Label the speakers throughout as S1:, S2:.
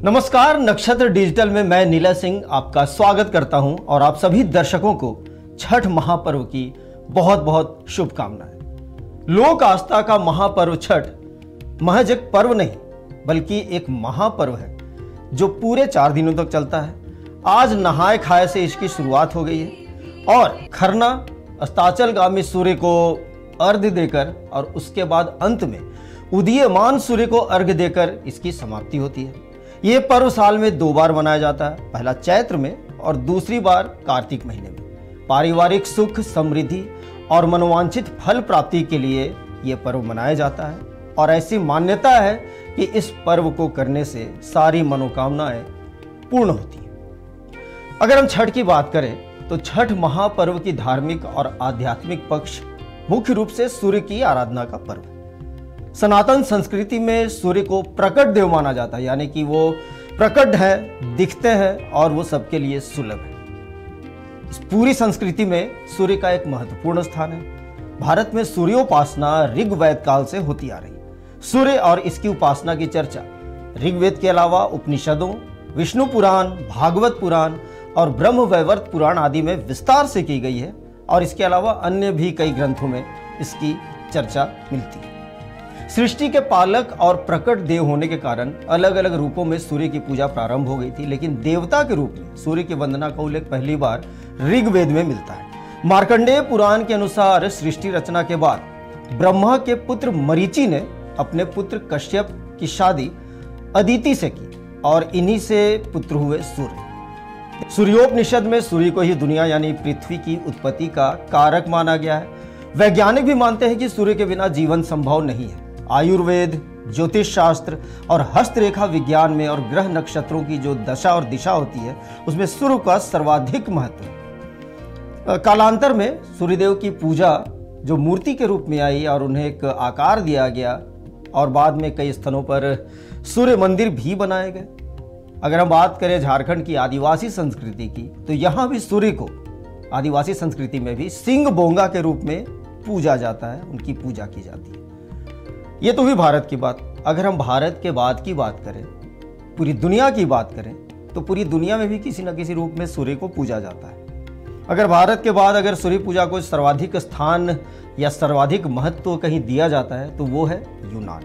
S1: नमस्कार, नक्षत्र डिजिटल में मैं नीला सिंह आपका स्वागत करता हूं और आप सभी दर्शकों को छठ महापर्व की बहुत बहुत शुभकामनाएं। लोक आस्था का महापर्व छठ महज एक पर्व नहीं बल्कि एक महापर्व है जो पूरे 4 दिनों तक चलता है। आज नहाए खाए से इसकी शुरुआत हो गई है और खरना अस्ताचलगामी सूर्य को अर्घ्य देकर और उसके बाद अंत में उदीयमान सूर्य को अर्घ्य देकर इसकी समाप्ति होती है। ये पर्व साल में 2 बार मनाया जाता है, पहला चैत्र में और दूसरी बार कार्तिक महीने में। पारिवारिक सुख, समृद्धि और मनोवांछित फल प्राप्ति के लिए ये पर्व मनाया जाता है और ऐसी मान्यता है कि इस पर्व को करने से सारी मनोकामनाएं पूर्ण होती हैं। अगर हम छठ की बात करें तो छठ महापर्व की धार्मिक और आध्यात्मिक पक्ष मुख्य रूप से सूर्य की आराधना का पर्व है। सनातन संस्कृति में सूर्य को प्रकट देव माना जाता है, यानी कि वो प्रकट है, दिखते हैं और वो सबके लिए सुलभ है। इस पूरी संस्कृति में सूर्य का एक महत्वपूर्ण स्थान है। भारत में सूर्योपासना ऋग्वेद काल से होती आ रही है। सूर्य और इसकी उपासना की चर्चा ऋग्वेद के अलावा उपनिषदों, विष्णु पुराण, भागवत पुराण और ब्रह्म वैवर्त पुराण आदि में विस्तार से की गई है और इसके अलावा अन्य भी कई ग्रंथों में इसकी चर्चा मिलती है। सृष्टि के पालक और प्रकट देव होने के कारण अलग अलग रूपों में सूर्य की पूजा प्रारंभ हो गई थी, लेकिन देवता के रूप में सूर्य की वंदना का उल्लेख पहली बार ऋग्वेद में मिलता है। मार्कंडेय पुराण के अनुसार सृष्टि रचना के बाद ब्रह्मा के पुत्र मरीचि ने अपने पुत्र कश्यप की शादी अदिति से की और इन्हीं से पुत्र हुए सूर्य। सूर्योपनिषद में सूर्य को ही दुनिया यानी पृथ्वी की उत्पत्ति का कारक माना गया है। वैज्ञानिक भी मानते हैं कि सूर्य के बिना जीवन संभव नहीं है। आयुर्वेद, ज्योतिष शास्त्र और हस्तरेखा विज्ञान में और ग्रह नक्षत्रों की जो दशा और दिशा होती है उसमें सूर्य का सर्वाधिक महत्व है। कालांतर में सूर्यदेव की पूजा जो मूर्ति के रूप में आई और उन्हें एक आकार दिया गया और बाद में कई स्थानों पर सूर्य मंदिर भी बनाए गए। अगर हम बात करें झारखंड की आदिवासी संस्कृति की तो यहाँ भी सूर्य को आदिवासी संस्कृति में भी सिंह बोंगा के रूप में पूजा जाता है, उनकी पूजा की जाती है। ये तो हुई भारत की बात। अगर हम भारत के बाद की बात करें, पूरी दुनिया की बात करें तो पूरी दुनिया में भी किसी न किसी रूप में सूर्य को पूजा जाता है। अगर भारत के बाद अगर सूर्य पूजा को सर्वाधिक स्थान या सर्वाधिक महत्व कहीं दिया जाता है तो वो है यूनान।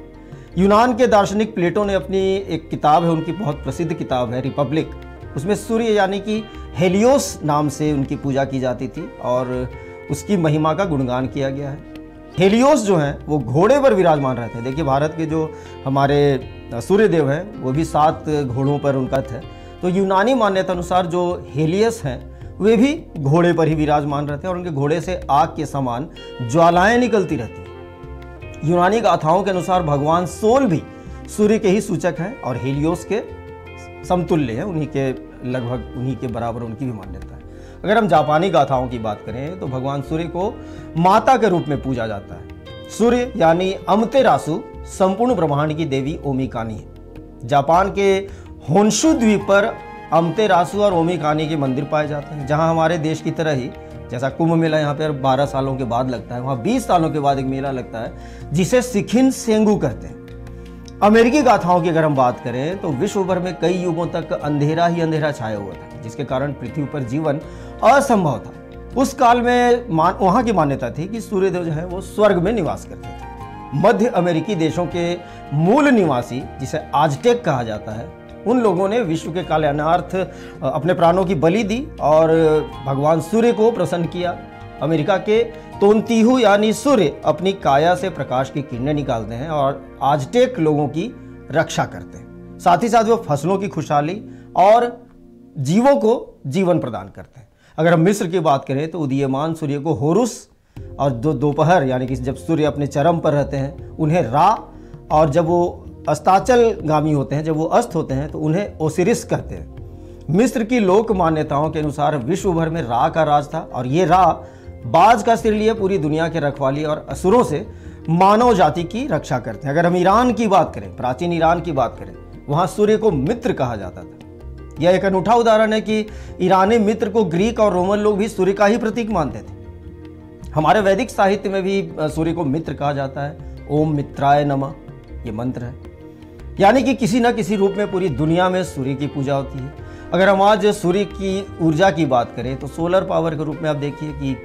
S1: यूनान के दार्शनिक प्लेटो ने अपनी एक किताब है, उनकी बहुत प्रसिद्ध किताब है रिपब्लिक, उसमें सूर्य यानी कि हेलियोस नाम से उनकी पूजा की जाती थी और उसकी महिमा का गुणगान किया गया है। हेलियोस जो हैं वो घोड़े पर विराजमान रहते हैं। देखिए, भारत के जो हमारे सूर्यदेव हैं वो भी 7 घोड़ों पर उनका है। तो यूनानी मान्यता अनुसार जो हेलियस हैं वे भी घोड़े पर ही विराजमान रहते हैं और उनके घोड़े से आग के समान ज्वालाएं निकलती रहती हैं। यूनानी गाथाओं के अनुसार भगवान सोल भी सूर्य के ही सूचक हैं और हेलियोस के समतुल्य हैं, उन्हीं के लगभग उन्हीं के बराबर उनकी भी मान्यता है। अगर हम जापानी गाथाओं की बात करें तो भगवान सूर्य को माता के रूप में पूजा जाता है। सूर्य यानी अमतेरासु संपूर्ण ब्रह्मांड की देवी ओमिकानी है। जापान के होन्शु द्वीप पर अमतेरासु और ओमिकानी के मंदिर पाए जाते हैं, जहां हमारे देश की तरह ही जैसा कुंभ मेला यहाँ पर 12 सालों के बाद लगता है, वहाँ 20 सालों के बाद एक मेला लगता है जिसे सिखिन सेंगू कहते हैं। अमेरिकी गाथाओं की अगर हम बात करें तो विश्व भर में कई युगों तक अंधेरा ही अंधेरा छाया हुआ था, जिसके कारण पृथ्वी पर जीवन असंभव था। उस काल में वहां की मान्यता थी कि सूर्यदेव जो है वो स्वर्ग में निवास करते थे। मध्य अमेरिकी देशों के मूल निवासी, जिसे आजटेक कहा जाता है, उन लोगों ने विश्व के कल्याणार्थ अपने प्राणों की बलि दी और भगवान सूर्य को प्रसन्न किया। अमेरिका के तोंतिहु यानी सूर्य अपनी काया से प्रकाश की किरणें निकालते हैं और आजटेक लोगों की रक्षा करते हैं। साथ ही साथ वो फसलों की खुशहाली और जीवों को जीवन प्रदान करते हैं। अगर हम मिस्र की बात करें तो उदीयमान सूर्य को होरुस और दोपहर यानी कि जब सूर्य अपने चरम पर रहते हैं उन्हें रा, और जब वो अस्ताचलगामी होते हैं, जब वो अस्त होते हैं तो उन्हें ओसिरिस कहते हैं। मिस्र की लोक मान्यताओं के अनुसार विश्व भर में रा का राज था और ये रा बाज का सिर लिए पूरी दुनिया के रखवाली और असुरों से मानव जाति की रक्षा करते हैं। अगर हम ईरान की बात करें, प्राचीन ईरान की बात करें, वहाँ सूर्य को मित्र कहा जाता था। यह एक अनूठा उदाहरण है कि ईरानी मित्र को ग्रीक और रोमन लोग भी सूर्य का ही प्रतीक मानते थे। हमारे वैदिक साहित्य में भी सूर्य को मित्र कहा जाता है। ओम मित्राय नमः ये मंत्र है। यानी कि किसी न किसी रूप में पूरी दुनिया में सूर्य की पूजा होती है। अगर हम आज सूर्य की ऊर्जा की बात करें तो सोलर पावर के रूप में आप देखिए कि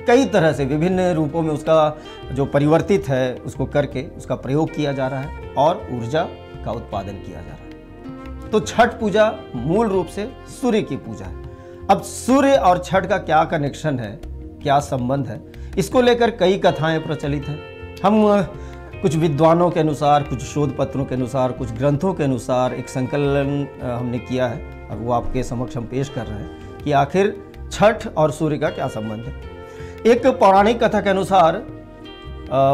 S1: कई तरह से विभिन्न रूपों में उसका जो परिवर्तित है उसको करके उसका प्रयोग किया जा रहा है और ऊर्जा का उत्पादन किया जा रहा है। तो छठ पूजा मूल रूप से सूर्य की पूजा है। अब सूर्य और छठ का क्या कनेक्शन है, क्या संबंध है, इसको लेकर कई कथाएं प्रचलित हैं। हम कुछ विद्वानों के अनुसार, कुछ शोध पत्रों के अनुसार, कुछ ग्रंथों के अनुसार एक संकलन हमने किया है और वो आपके समक्ष हम पेश कर रहे हैं कि आखिर छठ और सूर्य का क्या संबंध है। एक पौराणिक कथा के अनुसार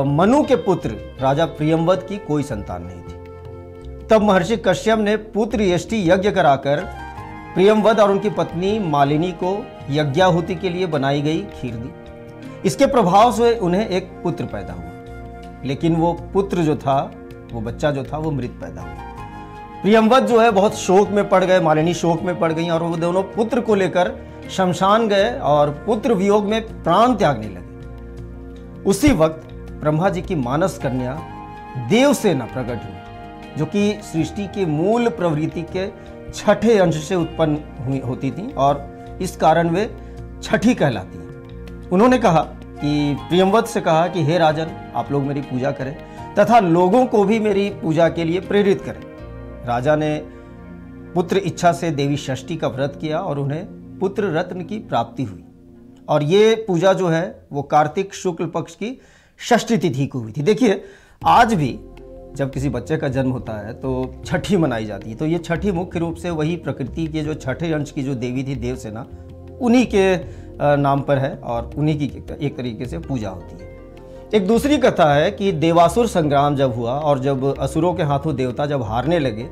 S1: मनु के पुत्र राजा प्रियंवद की कोई संतान नहीं थी। तब महर्षि कश्यप ने पुत्र यष्टि यज्ञ कराकर प्रियंवद और उनकी पत्नी मालिनी को यज्ञाहुति के लिए बनाई गई खीर दी। इसके प्रभाव से उन्हें एक पुत्र पैदा हुआ, लेकिन वो पुत्र जो था, वो बच्चा जो था, वो मृत पैदा हुआ। प्रियंवद जो है बहुत शोक में पड़ गए, मालिनी शोक में पड़ गई और वो दोनों पुत्र को लेकर शमशान गए और पुत्र वियोग में प्राण त्यागने लगे। उसी वक्त ब्रह्मा जी की मानस कन्या देवसेना प्रकट हुई, जो कि सृष्टि के मूल प्रवृत्ति के छठे अंश से उत्पन्न होती थी और इस कारण वे छठी कहलाती हैं। उन्होंने कहा कि प्रियंवद से कहा कि हे राजन, आप लोग मेरी पूजा करें तथा लोगों को भी मेरी पूजा के लिए प्रेरित करें। राजा ने पुत्र इच्छा से देवी षष्ठी का व्रत किया और उन्हें पुत्र रत्न की प्राप्ति हुई। और ये पूजा जो है वो कार्तिक शुक्ल पक्ष की षष्ठी तिथि को हुई थी। देखिए, आज भी जब किसी बच्चे का जन्म होता है तो छठी मनाई जाती है। तो ये छठी मुख्य रूप से वही प्रकृति के जो छठे अंश की जो देवी थी देवसेना, उन्हीं के नाम पर है और उन्हीं की एक तरीके से पूजा होती है। एक दूसरी कथा है कि देवासुर संग्राम जब हुआ और जब असुरों के हाथों देवता जब हारने लगे,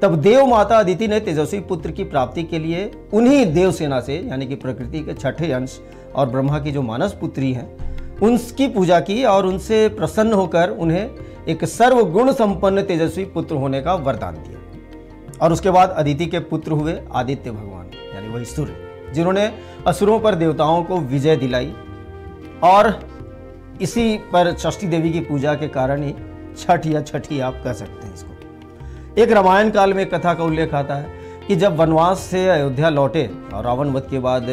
S1: तब देव माता अदिति ने तेजस्वी पुत्र की प्राप्ति के लिए उन्हीं देवसेना से, यानी कि प्रकृति के छठे अंश और ब्रह्मा की जो मानस पुत्री हैं, उनकी पूजा की और उनसे प्रसन्न होकर उन्हें एक सर्वगुण संपन्न तेजस्वी पुत्र होने का वरदान दिया। और उसके बाद अदिति के पुत्र हुए आदित्य भगवान, यानी वही सूर्य, जिन्होंने असुरों पर देवताओं को विजय दिलाई। और इसी पर षष्ठी देवी की पूजा के कारण ही छठ या छठी आप कह सकते हैं इसको। एक रामायण काल में कथा का उल्लेख आता है कि जब वनवास से अयोध्या लौटे और रावण वध के बाद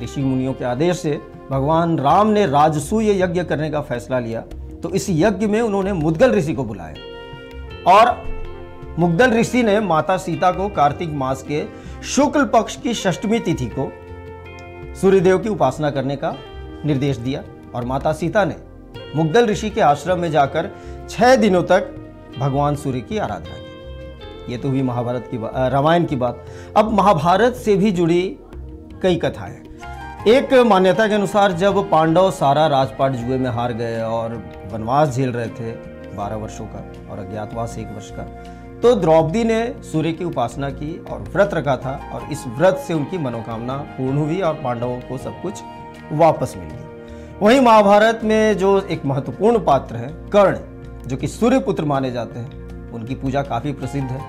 S1: ऋषि मुनियों के आदेश से भगवान राम ने राजसूय यज्ञ करने का फैसला लिया, तो इस यज्ञ में उन्होंने मुद्गल ऋषि को बुलाया और मुद्गल ऋषि ने माता सीता को कार्तिक मास के शुक्ल पक्ष की षष्ठमी तिथि को सूर्यदेव की उपासना करने का निर्देश दिया। और माता सीता ने मुद्गल ऋषि के आश्रम में जाकर 6 दिनों तक भगवान सूर्य की आराधना की। ये तो हुई महाभारत की रामायण की बात। अब महाभारत से भी जुड़ी कई कथाएं। एक मान्यता के अनुसार जब पांडव सारा राजपाट जुए में हार गए और वनवास झेल रहे थे 12 वर्षों का और अज्ञातवास 1 वर्ष का, तो द्रौपदी ने सूर्य की उपासना की और व्रत रखा था और इस व्रत से उनकी मनोकामना पूर्ण हुई और पांडवों को सब कुछ वापस मिल गया। वहीं महाभारत में जो एक महत्वपूर्ण पात्र है कर्ण, जो कि सूर्य पुत्र माने जाते हैं, उनकी पूजा काफी प्रसिद्ध है।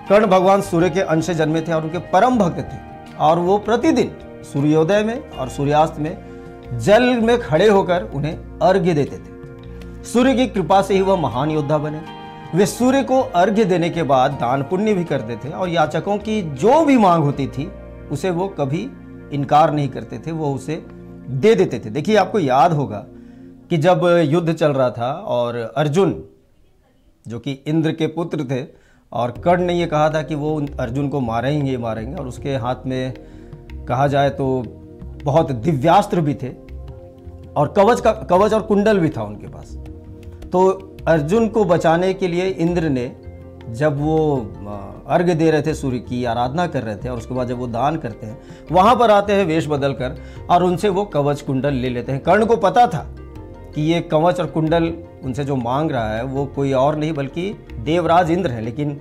S1: कर्ण भगवान सूर्य के अंश से जन्मे थे और उनके परम भक्त थे और वो प्रतिदिन सूर्योदय में और सूर्यास्त में जल में खड़े होकर उन्हें अर्घ्य देते थे। सूर्य की कृपा से ही वह महान योद्धा बने। वे सूर्य को अर्घ्य देने के बाद दान पुण्य भी करते थे और याचकों की जो भी मांग होती थी उसे वो कभी इनकार नहीं करते थे, वो उसे दे देते थे। देखिए, आपको याद होगा कि जब युद्ध चल रहा था और अर्जुन, जो कि इंद्र के पुत्र थे, और कर्ण ने ये कहा था कि वो अर्जुन को मारेंगे और उसके हाथ में कहा जाए तो बहुत दिव्यास्त्र भी थे और कवच और कुंडल भी था उनके पास। तो अर्जुन को बचाने के लिए इंद्र ने, जब वो अर्घ्य दे रहे थे, सूर्य की आराधना कर रहे थे और उसके बाद जब वो दान करते हैं, वहां पर आते हैं वेश बदल कर और उनसे वो कवच कुंडल ले लेते हैं। कर्ण को पता था कि ये कवच और कुंडल उनसे जो मांग रहा है वो कोई और नहीं बल्कि देवराज इंद्र है, लेकिन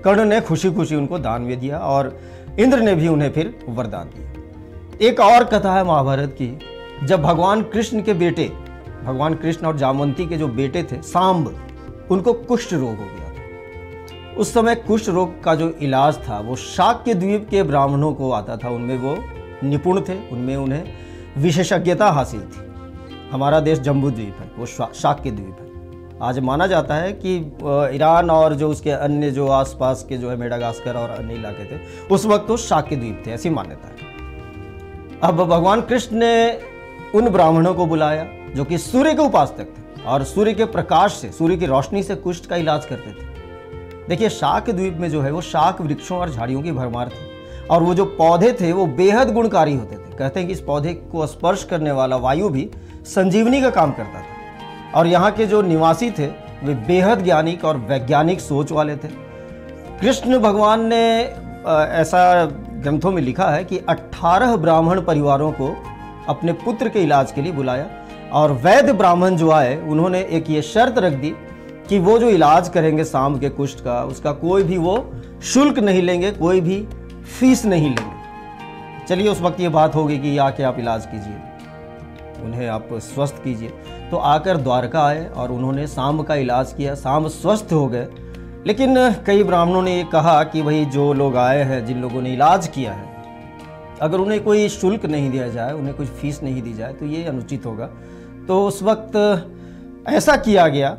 S1: कर्ण ने खुशी खुशी उनको दान में दिया और इंद्र ने भी उन्हें फिर वरदान दिया। एक और कथा है महाभारत की, जब भगवान कृष्ण के बेटे, भगवान कृष्ण और जामवंती के जो बेटे थे सांब, उनको कुष्ठ रोग हो गया था। उस समय कुष्ठ रोग का जो इलाज था वो शाक्य द्वीप के ब्राह्मणों को आता था, उनमें वो निपुण थे, उनमें उन्हें विशेषज्ञता हासिल थी। हमारा देश जम्बू द्वीप है, वो शाक्य द्वीप है। आज माना जाता है कि ईरान और जो उसके अन्य जो आसपास के जो है मेडागास्कर और अन्य इलाके थे, उस वक्त तो शाक्य द्वीप थे, ऐसी मान्यता है। अब भगवान कृष्ण ने उन ब्राह्मणों को बुलाया जो कि सूर्य के उपासक थे और सूर्य के प्रकाश से, सूर्य की रोशनी से कुष्ठ का इलाज करते थे। देखिए, शाक्य द्वीप में जो है वो शाक वृक्षों और झाड़ियों की भरमार थी और वो जो पौधे थे वो बेहद गुणकारी होते थे। कहते हैं कि इस पौधे को स्पर्श करने वाला वायु भी संजीवनी का काम करता था और यहाँ के जो निवासी थे वे बेहद ज्ञानिक और वैज्ञानिक सोच वाले थे। कृष्ण भगवान ने ऐसा ग्रंथों में लिखा है कि 18 ब्राह्मण परिवारों को अपने पुत्र के इलाज के लिए बुलाया और वैद्य ब्राह्मण जो आए उन्होंने एक ये शर्त रख दी कि वो जो इलाज करेंगे शाम के कुष्ठ का, उसका कोई भी वो शुल्क नहीं लेंगे, कोई भी फीस नहीं लेंगे। चलिए, उस वक्त ये बात होगी कि आके आप इलाज कीजिए, उन्हें आप स्वस्थ कीजिए। तो आकर द्वारका आए और उन्होंने शाम का इलाज किया, शाम स्वस्थ हो गए। लेकिन कई ब्राह्मणों ने ये कहा कि भाई जो लोग आए हैं, जिन लोगों ने इलाज किया है, अगर उन्हें कोई शुल्क नहीं दिया जाए, उन्हें कुछ फीस नहीं दी जाए तो ये अनुचित होगा। तो उस वक्त ऐसा किया गया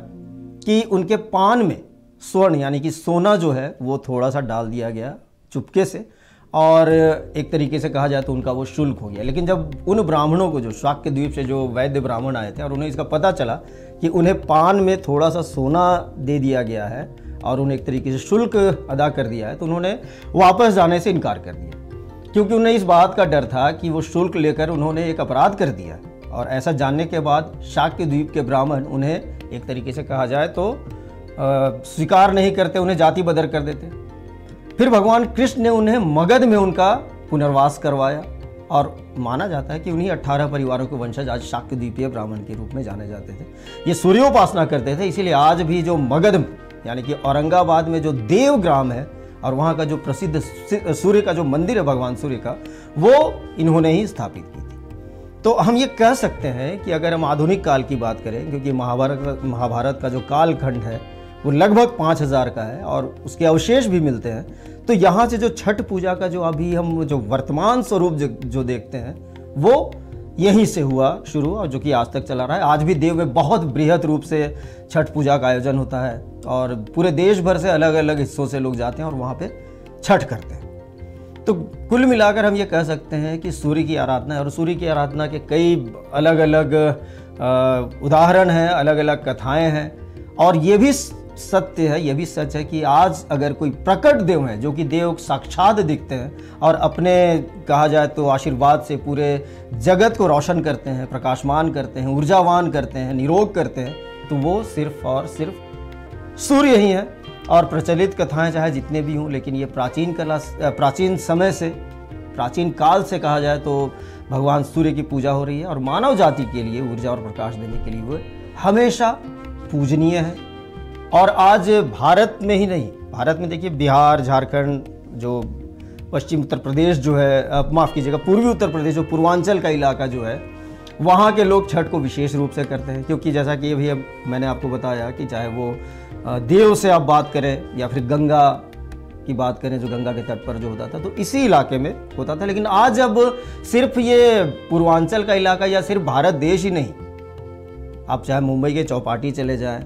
S1: कि उनके पान में स्वर्ण यानी कि सोना जो है वो थोड़ा सा डाल दिया गया चुपके से और एक तरीके से कहा जाए तो उनका वो शुल्क हो गया। लेकिन जब उन ब्राह्मणों को, जो शाक्य द्वीप से जो वैद्य ब्राह्मण आए थे और उन्हें इसका पता चला कि उन्हें पान में थोड़ा सा सोना दे दिया गया है और उन्हें एक तरीके से शुल्क अदा कर दिया है, तो उन्होंने वापस जाने से इनकार कर दिया, क्योंकि उन्हें इस बात का डर था कि वो शुल्क लेकर उन्होंने एक अपराध कर दिया। और ऐसा जानने के बाद शाक्य द्वीप के ब्राह्मण उन्हें एक तरीके से कहा जाए तो स्वीकार नहीं करते, उन्हें जाति बदर कर देते। फिर भगवान कृष्ण ने उन्हें मगध में उनका पुनर्वास करवाया और माना जाता है कि उन्हीं 18 परिवारों के वंशज आज शाक्य द्वीपीय ब्राह्मण के रूप में जाने जाते थे। ये सूर्योपासना करते थे, इसीलिए आज भी जो मगध में यानी कि औरंगाबाद में जो देवग्राम है और वहाँ का जो प्रसिद्ध सूर्य का जो मंदिर है भगवान सूर्य का, वो इन्होंने ही स्थापित की थी। तो हम ये कह सकते हैं कि अगर हम आधुनिक काल की बात करें, क्योंकि महाभारत का जो कालखंड है वो लगभग 5000 का है और उसके अवशेष भी मिलते हैं, तो यहाँ से जो छठ पूजा का जो अभी हम जो वर्तमान स्वरूप जो देखते हैं वो यहीं से हुआ शुरू और जो कि आज तक चला रहा है। आज भी देव में बहुत बृहद रूप से छठ पूजा का आयोजन होता है और पूरे देश भर से अलग अलग हिस्सों से लोग जाते हैं और वहाँ पे छठ करते हैं। तो कुल मिलाकर हम ये कह सकते हैं कि सूर्य की आराधना है और सूर्य की आराधना के कई अलग अलग उदाहरण हैं, अलग अलग कथाएं हैं। और ये भी सत्य है, ये भी सच है कि आज अगर कोई प्रकट देव है जो कि देव साक्षात दिखते हैं और अपने कहा जाए तो आशीर्वाद से पूरे जगत को रोशन करते हैं, प्रकाशमान करते हैं, ऊर्जावान करते हैं, निरोग करते हैं, तो वो सिर्फ और सिर्फ सूर्य ही है। और प्रचलित कथाएं चाहे जितने भी हों, लेकिन ये प्राचीन समय से, प्राचीन काल से कहा जाए तो भगवान सूर्य की पूजा हो रही है और मानव जाति के लिए ऊर्जा और प्रकाश देने के लिए वो हमेशा पूजनीय है। और आज भारत में ही नहीं, भारत में देखिए बिहार, झारखंड, जो पश्चिम उत्तर प्रदेश जो है, माफ़ कीजिएगा पूर्वी उत्तर प्रदेश, जो पूर्वांचल का इलाका जो है, वहाँ के लोग छठ को विशेष रूप से करते हैं। क्योंकि जैसा कि अभी अब मैंने आपको बताया कि चाहे वो देव से आप बात करें या फिर गंगा की बात करें, जो गंगा के तट पर जो होता था तो इसी इलाके में होता था। लेकिन आज अब सिर्फ ये पूर्वांचल का इलाका या सिर्फ भारत देश ही नहीं, आप चाहे मुंबई के चौपाटी चले जाएं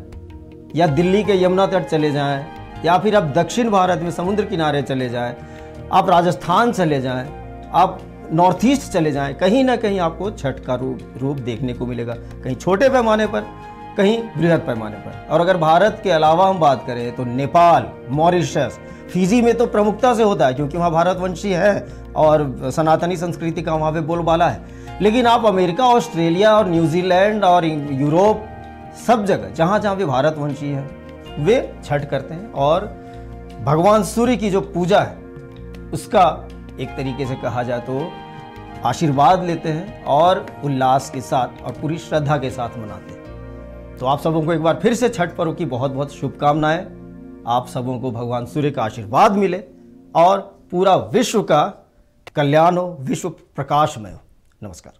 S1: या दिल्ली के यमुना तट चले जाएं या फिर आप दक्षिण भारत में समुद्र किनारे चले जाएं, आप राजस्थान चले जाएं, आप नॉर्थ ईस्ट चले जाएं, कहीं ना कहीं आपको छठ का रूप देखने को मिलेगा, कहीं छोटे पैमाने पर, कहीं बृहद पैमाने पर। और अगर भारत के अलावा हम बात करें तो नेपाल, मॉरिशस, फिजी में तो प्रमुखता से होता है क्योंकि वहाँ भारतवंशी है और सनातनी संस्कृति का वहाँ पे बोलबाला है। लेकिन आप अमेरिका, ऑस्ट्रेलिया और न्यूजीलैंड और यूरोप, सब जगह जहाँ जहाँ भी भारतवंशी हैं वे छठ करते हैं और भगवान सूर्य की जो पूजा है उसका एक तरीके से कहा जाए तो आशीर्वाद लेते हैं और उल्लास के साथ और पूरी श्रद्धा के साथ मनाते हैं। तो आप सबों को एक बार फिर से छठ पर्व की बहुत बहुत शुभकामनाएं। आप सबों को भगवान सूर्य का आशीर्वाद मिले और पूरा विश्व का कल्याण हो, विश्व प्रकाशमय हो। नमस्कार।